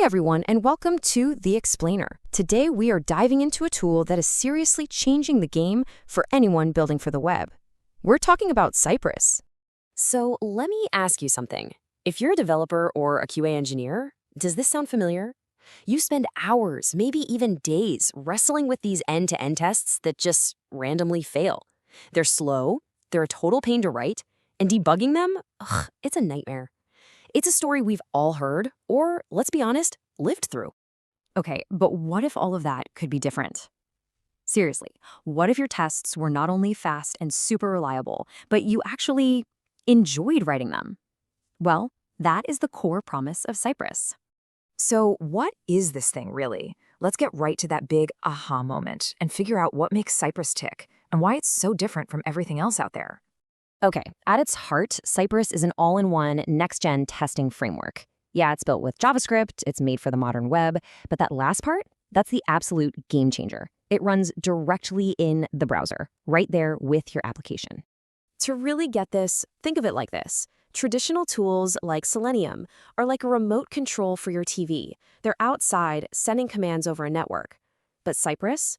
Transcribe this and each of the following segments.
Hey everyone, and welcome to The Explainer. Today we are diving into a tool that is seriously changing the game for anyone building for the web. We're talking about Cypress. So let me ask you something. If you're a developer or a QA engineer, does this sound familiar? You spend hours, maybe even days, wrestling with these end-to-end tests that just randomly fail. They're slow, they're a total pain to write, and debugging them, it's a nightmare. It's a story we've all heard, or, let's be honest, lived through. Okay, but what if all of that could be different? Seriously, what if your tests were not only fast and super reliable, but you actually enjoyed writing them? Well, that is the core promise of Cypress. So what is this thing really? Let's get right to that big aha moment and figure out what makes Cypress tick and why it's so different from everything else out there. Okay, at its heart, Cypress is an all-in-one next-gen testing framework. Yeah, it's built with JavaScript, it's made for the modern web, but that last part, that's the absolute game changer. It runs directly in the browser, right there with your application. To really get this, think of it like this. Traditional tools like Selenium are like a remote control for your TV. They're outside, sending commands over a network. But Cypress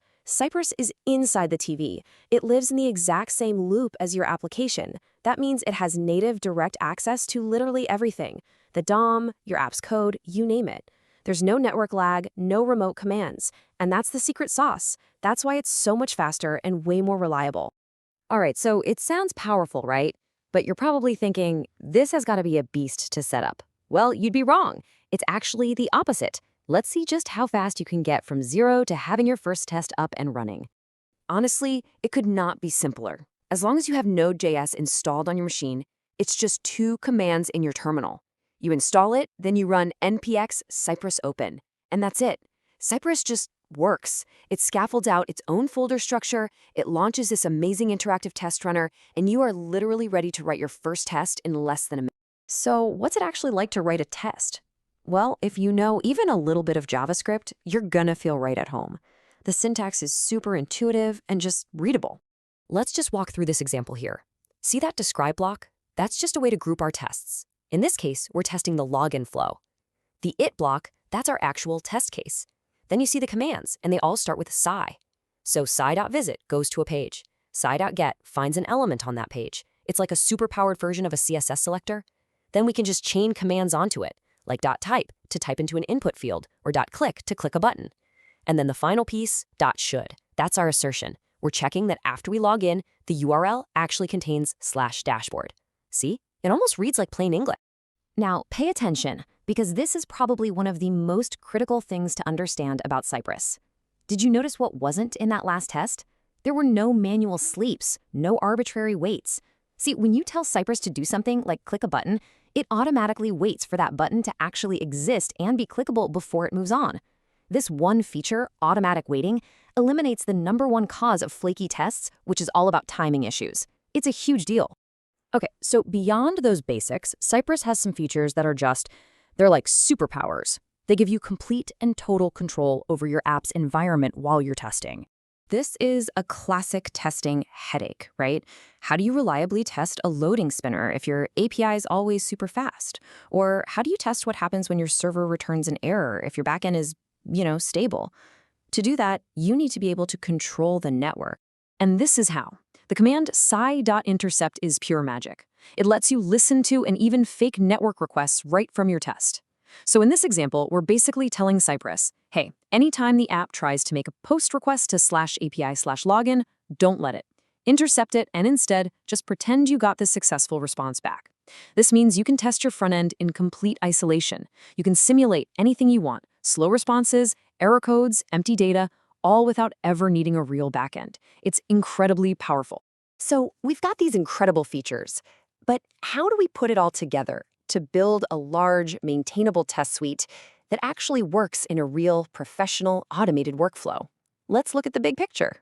is inside the TV. It lives in the exact same loop as your application. That means it has native direct access to literally everything. The DOM, your app's code, you name it. There's no network lag, no remote commands. And that's the secret sauce. That's why it's so much faster and way more reliable. All right, so it sounds powerful, right? But you're probably thinking, this has got to be a beast to set up. Well, you'd be wrong. It's actually the opposite. Let's see just how fast you can get from zero to having your first test up and running. Honestly, it could not be simpler. As long as you have Node.js installed on your machine, it's just 2 commands in your terminal. You install it, then you run npx cypress open, and that's it. Cypress just works. It scaffolds out its own folder structure, it launches this amazing interactive test runner, and you are literally ready to write your first test in less than a minute. So what's it actually like to write a test? Well, if you know even a little bit of JavaScript, you're gonna feel right at home. The syntax is super intuitive and just readable. Let's just walk through this example here. See that describe block? That's just a way to group our tests. In this case, we're testing the login flow. The it block, that's our actual test case. Then you see the commands, and they all start with cy. So cy.visit goes to a page. Cy.get finds an element on that page. It's like a super-powered version of a CSS selector. Then we can just chain commands onto it, like .type to type into an input field, or .click to click a button. And then the final piece, .should. That's our assertion. We're checking that after we log in, the URL actually contains /dashboard. See? It almost reads like plain English. Now, pay attention, because this is probably one of the most critical things to understand about Cypress. Did you notice what wasn't in that last test? There were no manual sleeps, no arbitrary waits. See, when you tell Cypress to do something like click a button, it automatically waits for that button to actually exist and be clickable before it moves on. This one feature, automatic waiting, eliminates the #1 cause of flaky tests, which is all about timing issues. It's a huge deal. Okay, so beyond those basics, Cypress has some features that are they're like superpowers. They give you complete and total control over your app's environment while you're testing. This is a classic testing headache, right? How do you reliably test a loading spinner if your API is always super fast? Or how do you test what happens when your server returns an error if your backend is, stable? To do that, you need to be able to control the network. And this is how. The command cy.intercept is pure magic. It lets you listen to and even fake network requests right from your test. So in this example, we're basically telling Cypress, hey, anytime the app tries to make a post request to /API/login, don't let it. Intercept it and instead just pretend you got the successful response back. This means you can test your front end in complete isolation. You can simulate anything you want, slow responses, error codes, empty data, all without ever needing a real backend. It's incredibly powerful. So we've got these incredible features, but how do we put it all together to build a large, maintainable test suite that actually works in a real, professional, automated workflow? Let's look at the big picture.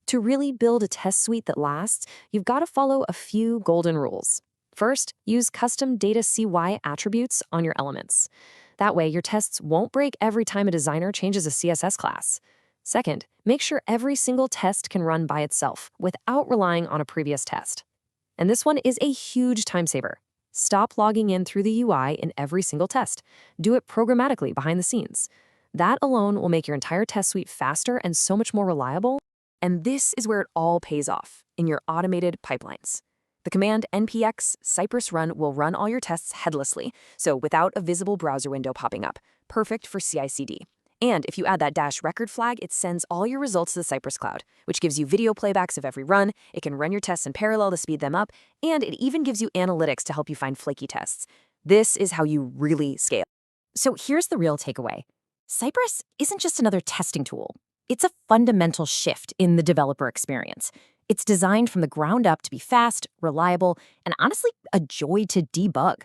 To really build a test suite that lasts, you've got to follow a few golden rules. First, use custom data CY attributes on your elements. That way, your tests won't break every time a designer changes a CSS class. Second, make sure every single test can run by itself without relying on a previous test. And this one is a huge time saver. Stop logging in through the UI in every single test. Do it programmatically behind the scenes. That alone will make your entire test suite faster and so much more reliable. And this is where it all pays off, in your automated pipelines. The command npx cypress run will run all your tests headlessly, so without a visible browser window popping up. Perfect for CI/CD. And if you add that -record flag, it sends all your results to the Cypress cloud, which gives you video playbacks of every run. It can run your tests in parallel to speed them up, and it even gives you analytics to help you find flaky tests. This is how you really scale. So here's the real takeaway. Cypress isn't just another testing tool. It's a fundamental shift in the developer experience. It's designed from the ground up to be fast, reliable, and honestly, a joy to debug.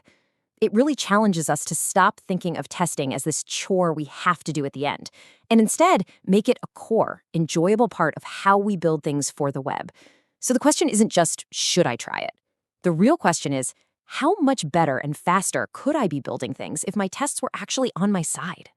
It really challenges us to stop thinking of testing as this chore we have to do at the end, and instead make it a core, enjoyable part of how we build things for the web. So the question isn't just, should I try it? The real question is, how much better and faster could I be building things if my tests were actually on my side?